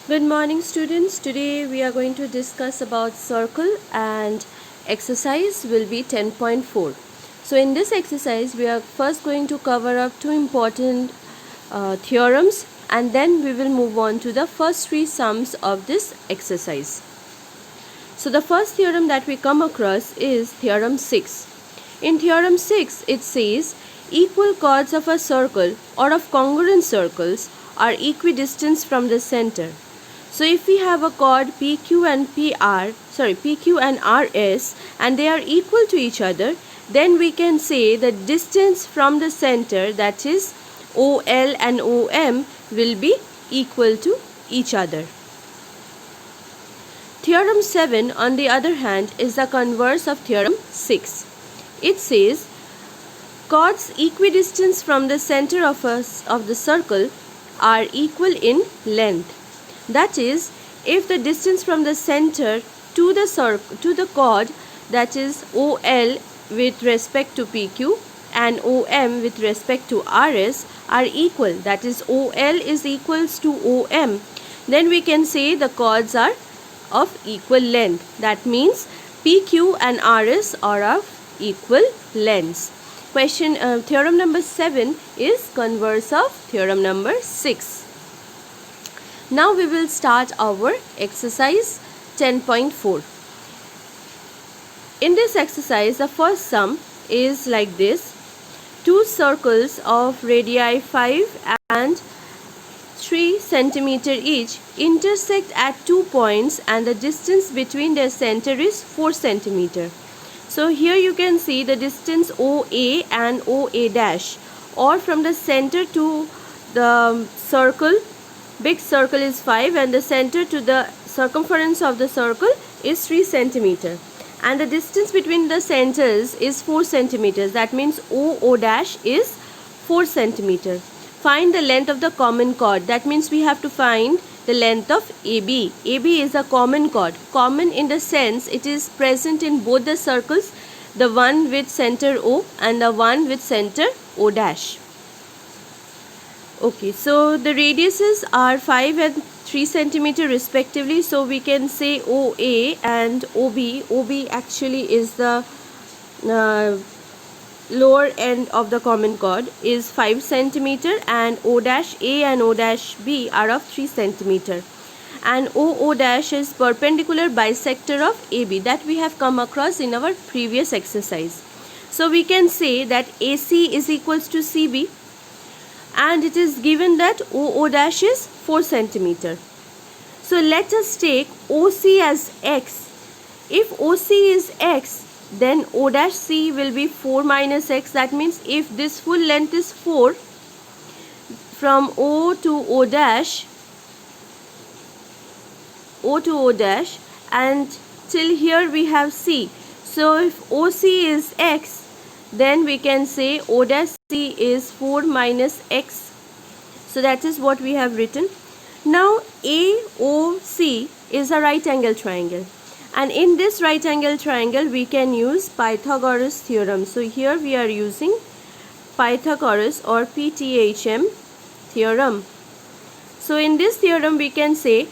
Good morning students. Today we are going to discuss about circle and exercise will be 10.4. So in this exercise we are first going to cover up two important theorems and then we will move on to the first three sums of this exercise. So the first theorem that we come across is theorem 6. In theorem 6 it says equal chords of a circle or of congruent circles are equidistant from the center. So if we have a chord PQ and RS and they are equal to each other, then we can say the distance from the center, that is OL and OM, will be equal to each other. Theorem 7 on the other hand is the converse of theorem 6. It says chords equidistant from the center of the circle are equal in length. That is, if the distance from the center to the chord, that is OL with respect to PQ and OM with respect to RS are equal, that is OL is equals to OM, then we can say the chords are of equal length. That means PQ and RS are of equal lengths. Theorem number 7 is converse of theorem number 6. Now we will start our exercise 10.4. In this exercise, the first sum is like this. Two circles of radii 5 and 3 cm each intersect at 2 points and the distance between their center is 4 cm. So here you can see the distance OA and OA dash, or from the center to the circle, big circle is 5 and the center to the circumference of the circle is 3 cm and the distance between the centers is 4 cm. That means OO dash is 4 cm. Find the length of the common chord. That means we have to find the length of AB. AB is a common chord. Common in the sense it is present in both the circles, the one with center O and the one with center O dash. Okay, so the radiuses are 5 and 3 cm respectively. So we can say OA and OB. OB actually is the lower end of the common chord is 5 cm and O dash A and O dash B are of 3 cm. And OO dash is perpendicular bisector of AB that we have come across in our previous exercise. So we can say that AC is equals to CB. And it is given that OO dash is 4 cm. So let us take OC as X. If OC is X, then O dash C will be 4 minus X. That means if this full length is 4 from O to O dash, and till here we have C. So if OC is X, then we can say O dash C is 4 minus X. So that is what we have written. Now AOC is a right angle triangle. And in this right angle triangle we can use Pythagoras theorem. So here we are using Pythagoras or PTHM theorem. So in this theorem we can say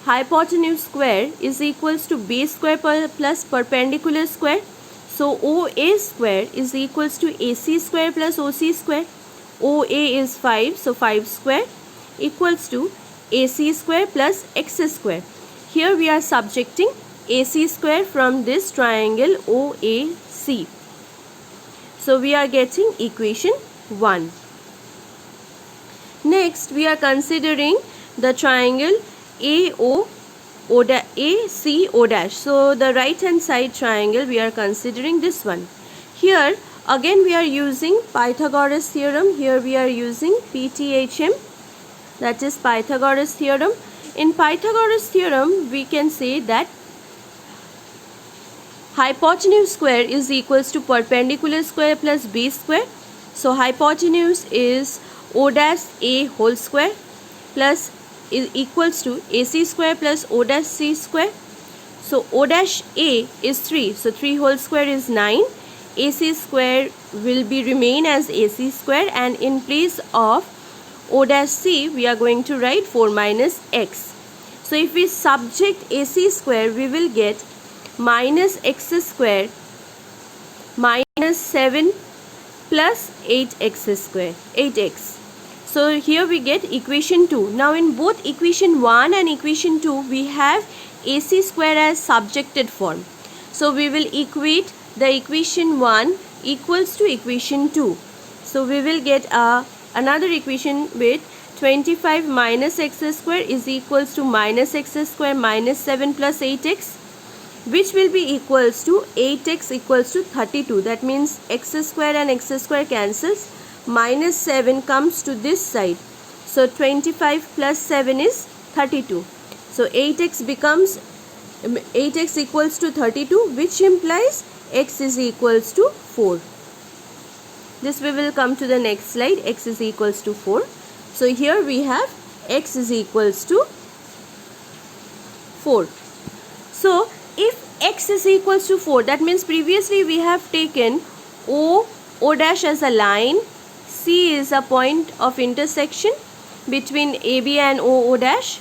hypotenuse square is equals to base square plus perpendicular square. So OA square is equals to AC square plus OC square. OA is 5, so 5 square equals to AC square plus X square. Here we are subjecting AC square from this triangle OAC. So we are getting equation 1. Next we are considering the triangle ACO dash. So the right hand side triangle we are considering this one. Here again we are using Pythagoras theorem. Here we are using PTHM, that is Pythagoras theorem. In Pythagoras theorem we can say that hypotenuse square is equals to perpendicular square plus base square. So hypotenuse is O dash A whole square plus is equals to AC square plus O dash C square. So O dash A is 3, so 3 whole square is 9. AC square will be remain as AC square, and in place of O dash C we are going to write 4 minus X. So if we subject AC square, we will get minus x square minus 7 plus 8x square, 8x. So here we get equation 2. Now in both equation 1 and equation 2, we have AC square as subjected form. So we will equate the equation 1 equals to equation 2. So we will get another equation with 25 minus x square is equals to minus x square minus 7 plus 8x, which will be equals to 8x equals to 32. That means x square and x square cancels. Minus 7 comes to this side. So 25 plus 7 is 32. So 8x becomes 8x equals to 32, which implies x is equals to 4. This we will come to the next slide. X is equals to 4. So here we have x is equals to 4. So if x is equals to 4, that means previously we have taken O dash as a line, C is a point of intersection between AB and O dash.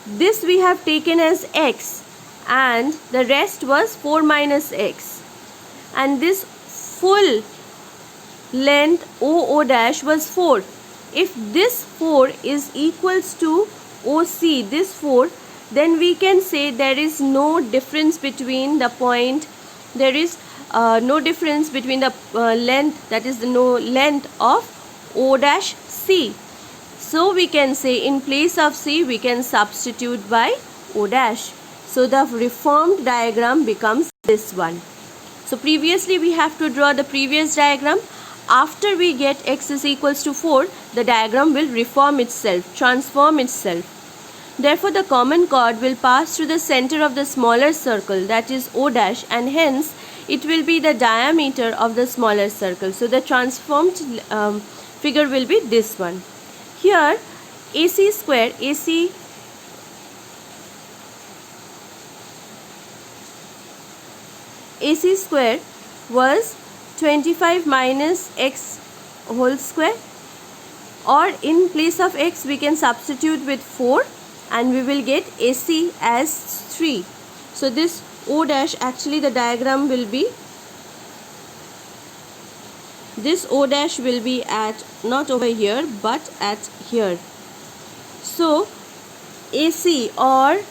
This we have taken as x, and the rest was 4 minus x. And this full length O dash was 4. If this 4 is equals to OC, this 4, then we can say there is no difference between the point, there is no difference between the length, that is no length of O dash C. So we can say in place of C we can substitute by O dash. So the reformed diagram becomes this one. So previously we have to draw the previous diagram. After we get x is equals to 4, the diagram will reform itself, transform itself. Therefore, the common chord will pass through the center of the smaller circle, that is O dash, and hence it will be the diameter of the smaller circle. So the transformed figure will be this one. Here AC square, AC square was 25 minus x whole square, or in place of x we can substitute with 4 and we will get AC as 3. So this O dash, actually the diagram will be, this O dash will be at not over here but at here. So AC or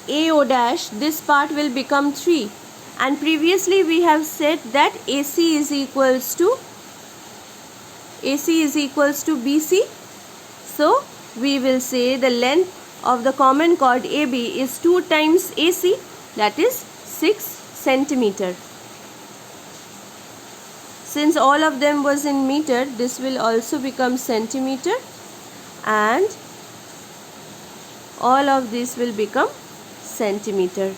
AO dash, this part will become 3. And previously we have said that AC is equals to BC. So we will say the length of the common chord AB is 2 times AC, that is 6 centimeter. Since all of them was in meter, this will also become centimeter, and all of this will become centimeter.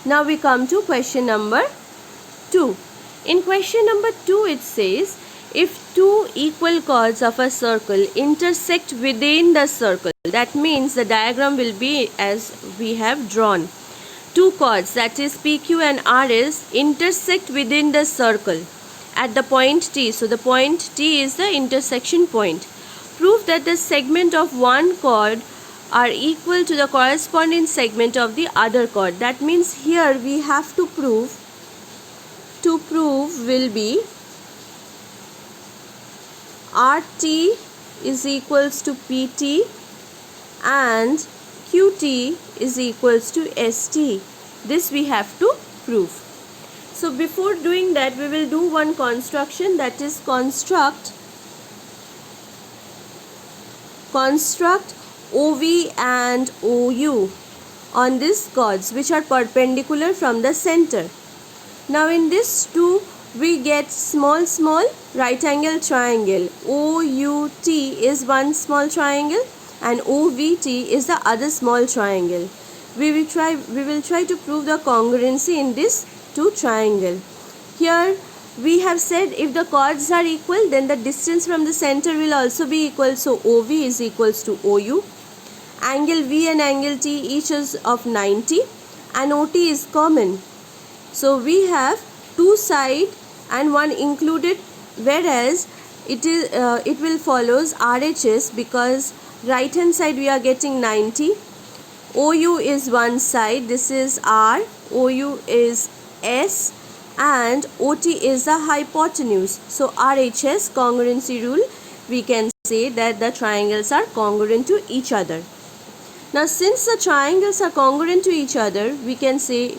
Now we come to question number 2. In question number 2 it says, if two equal chords of a circle intersect within the circle, that means the diagram will be as we have drawn. Two chords, that is PQ and RS, intersect within the circle at the point T. So the point T is the intersection point. Prove that the segment of one chord are equal to the corresponding segment of the other chord. That means here we have to prove will be RT is equals to PT and QT is equals to ST. This we have to prove. So before doing that, we will do one construction, that is construct OV and OU on these chords which are perpendicular from the center. Now in this 2 we get small right angle triangle. OUT is one small triangle and OVT is the other small triangle. We will try to prove the congruency in this two triangle. Here we have said if the chords are equal, then the distance from the center will also be equal. So OV is equals to OU. Angle V and angle T each is of 90 and OT is common. So we have two side and one included, whereas it will follows RHS, because right hand side we are getting 90. OU is one side, this is R, OU is S, and OT is the hypotenuse. So RHS congruency rule, we can say that the triangles are congruent to each other. Now since the triangles are congruent to each other, we can say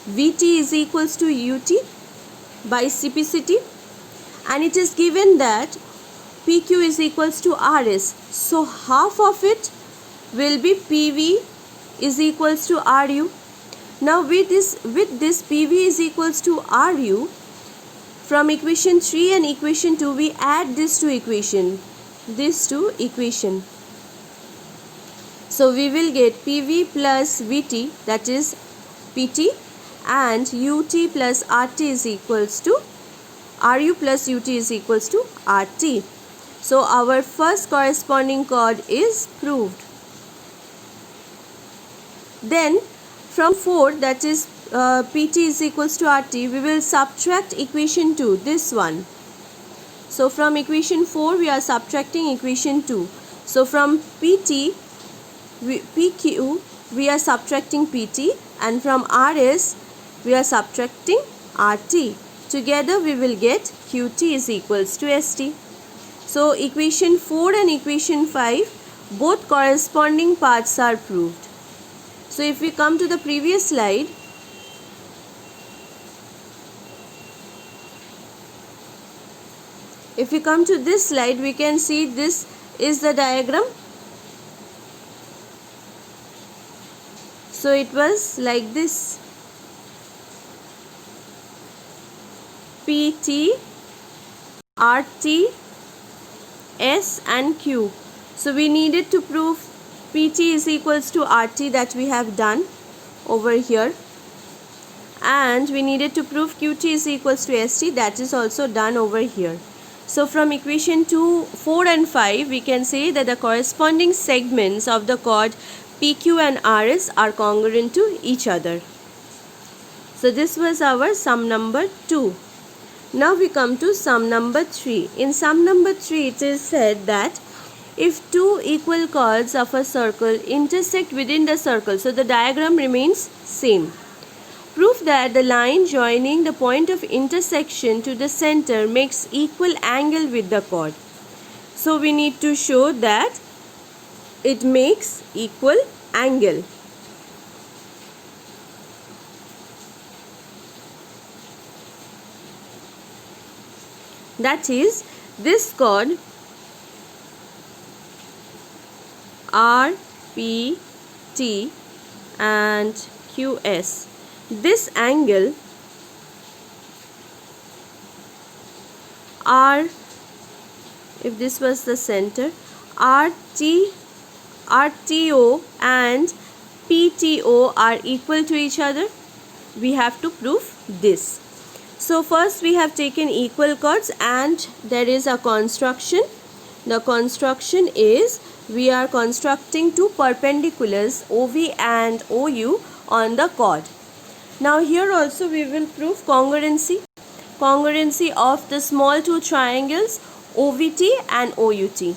VT is equals to UT by CPCT, and it is given that PQ is equals to RS. So half of it will be PV is equals to RU. Now with this PV is equals to RU, from equation 3 and equation 2 we add this to equation. So we will get PV plus VT, that is PT, and UT plus RT is equals to RU plus UT is equals to RT. So our first corresponding chord is proved. Then from 4, that is PT is equals to RT, we will subtract equation 2, this one. So from equation 4 we are subtracting equation 2. So from PQ we are subtracting PT, and from RS we are subtracting RT. Together we will get QT is equals to ST. So equation 4 and equation 5, both corresponding parts are proved. So if we come to the previous slide, if we come to this slide, we can see this is the diagram. So it was like this: PT, RT, S and Q. So we needed to prove PT is equals to RT, that we have done over here, and we needed to prove QT is equals to ST, that is also done over here. So from equation 2, 4 and 5 we can say that the corresponding segments of the chord PQ and RS are congruent to each other. So this was our sum number 2. Now we come to sum number 3. In sum number 3 it is said that if two equal chords of a circle intersect within the circle, so the diagram remains same. Prove that the line joining the point of intersection to the center makes equal angle with the chord. So we need to show that it makes equal angle. That is, this chord R, P, T and QS, this angle R, if this was the center, RTO and PTO are equal to each other. We have to prove this. So first we have taken equal chords, and there is a construction. The construction is, we are constructing two perpendiculars OV and OU on the chord. Now here also we will prove congruency of the small two triangles OVT and OUT.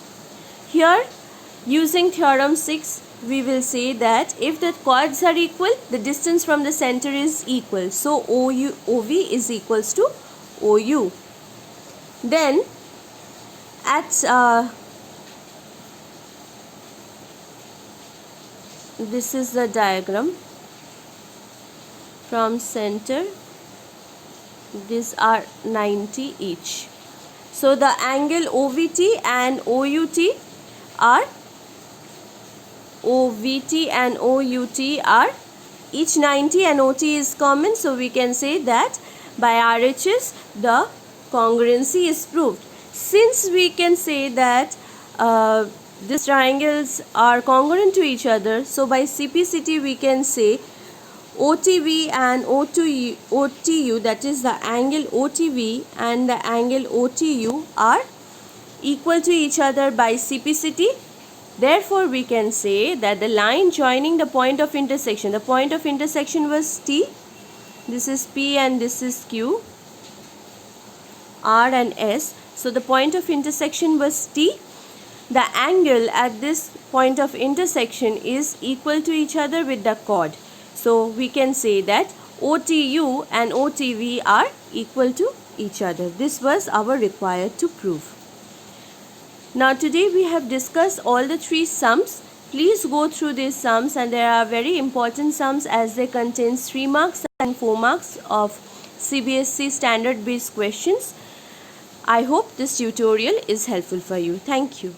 Here using theorem 6 we will say that if the chords are equal, the distance from the center is equal. So OV is equals to OU. Then at this is the diagram. From center, these are 90 each. So the angle OVT and OUT are each 90, and OT is common. So we can say that by RHS the congruency is proved. Since we can say that these triangles are congruent to each other, so by CPCT we can say OTV and OTU, that is the angle OTV and the angle OTU are equal to each other by CPCT. Therefore we can say that the line joining the point of intersection was T, this is P and this is Q, R and S. So the point of intersection was T. The angle at this point of intersection is equal to each other with the chord. So we can say that OTU and OTV are equal to each other. This was our required to prove. Now today we have discussed all the three sums. Please go through these sums, and there are very important sums as they contain 3 marks and 4 marks of CBSE standard based questions. I hope this tutorial is helpful for you. Thank you.